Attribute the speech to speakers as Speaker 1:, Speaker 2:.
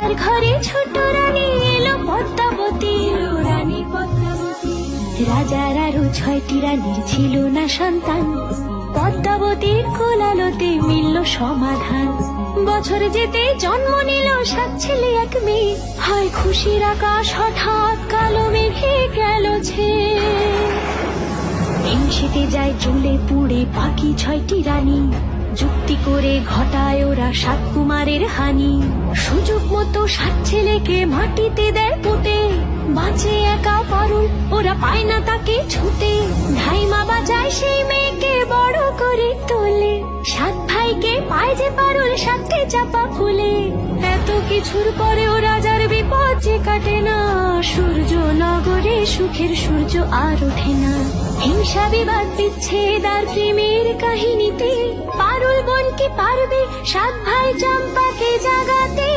Speaker 1: রাজার ঘরে ছোট রানী এলো পদ্মাবতী, রানী পদ্মাবতী। রাজার আরো 6টি রানীর ছিল না সন্তান, পদ্মাবতীর কোলালোতে মিলল সমাধান। বছর যেতে জন্ম নিল 7 ছেলে 1 মেয়ে, হয় খুশির আকাশ হঠাৎ কালো মেঘে গেল ছেয়ে। হিংসেতে যায় জ্বলে পুড়ে বাকি 6টি রানী, যুক্তি করে ঘটায় ওরা 7 কুমারের হানি। সুযোগ মতো 7 ছেলেকে মাটিতে দেয় পুঁতে, বাঁচে একা পারুল, ওরা পায় না তাকে ছুতে। ধাইমা বাজায় সেই মেয়েকে বড় করে তোলে, 7 ভাইকে পায় যে পারুল 7টে চাপা ফুলে। এত কিছুর পরেও রাজার বিপদ যে কাটে না, সূর্য নগরে সুখের সূর্য আর ওঠে না। হিংসা বিবাদ বিচ্ছেদ আর প্রেমের কাহিনীতে পারুল বোন কি পারবে 7 ভাই চম্পাকে জাগাতে?